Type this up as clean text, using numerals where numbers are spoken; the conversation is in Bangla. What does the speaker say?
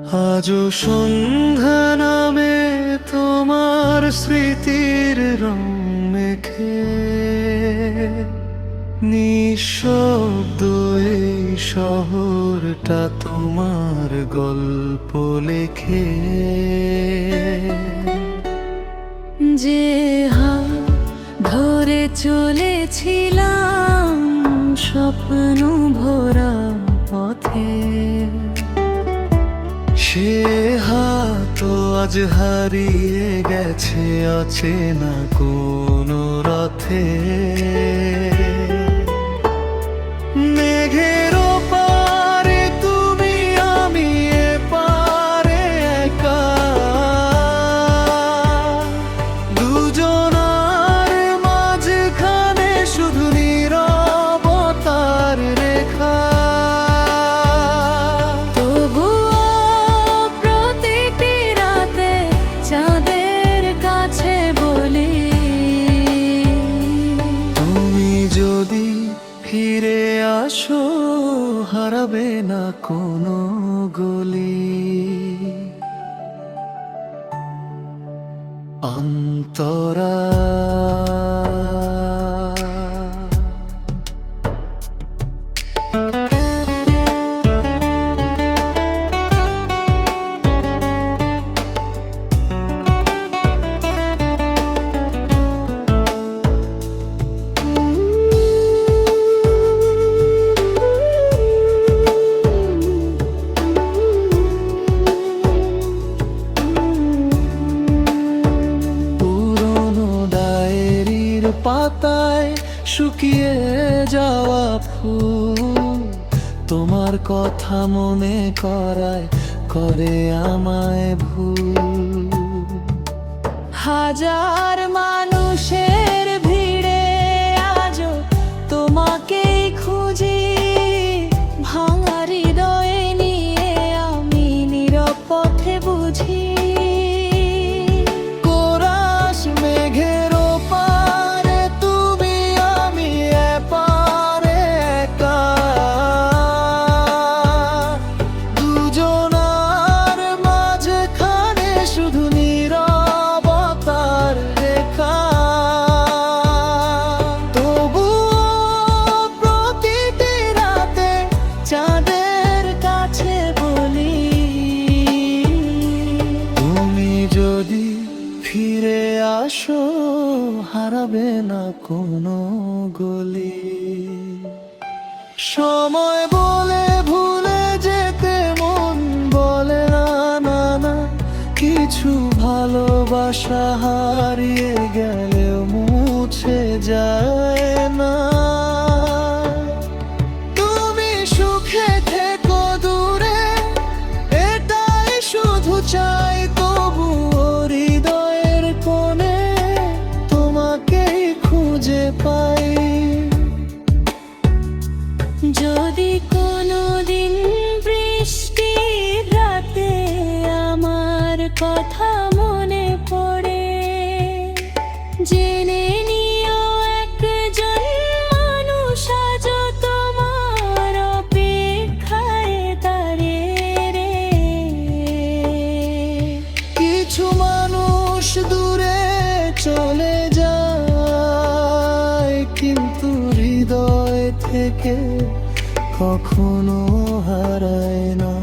আজও সন্ধ্যা নামে তোমার স্মৃতির রং মেখে নিঃশব্দ এই শহরটা তোমার গল্প লেখে। যে হাত ধরে চলেছিলাম স্বপ্ন ভরা পথে, সে হাত আজ হারিয়ে গেছে অচেনা কোনো রথে। মেঘের পারে তুমি আমি এপারে একা, দুজনার মাঝখানে শুধু নীরবতার রেখা। চাঁদের কাছে বলি, তুমি যদি ফিরে আসো হারাবে না কোনো গলি। অন্তরা পাতায় শুকিয়ে যাওয়া ফুল তোমার কথা মনে করায় করে আমায় ভুল। হাজার মানুষের ভিড়ে আজও তোমাকেই খুঁজি, ভাঙা হৃদয়ে নিয়ে আমি নীরব পথে বুঝি। কোরাস মেঘের পারে তুমি আমি এপারে একা, দুজনার মাঝখানে শুধু নীরবতার রেখা। তবুও প্রতিটি রাতে চাঁদের কাছে বলি, তুমি যদি ফিরে আসো হারাবে না কোনো গলি। সময় বলে ভুলে যেতে মন বলে না না না, কিছু ভালোবাসা হারিয়ে গেলেও মুছে যায় না। তুমি সুখে থেকো দূরে এটাই শুধু চাই, তবু হৃদয়ের কোণে তোমাকেই খুঁজে পাই। যদি কোনোদিন বৃষ্টির রাতে আমার কথা মনে পড়ে, জেনে নিও একজন মানুষ আজ তোমার অপেক্ষায় দাঁড়িয়ে রে। কিছু মানুষ দূরে চলে যায় কিন্তু হৃদয় থেকে কখনো হারায় না।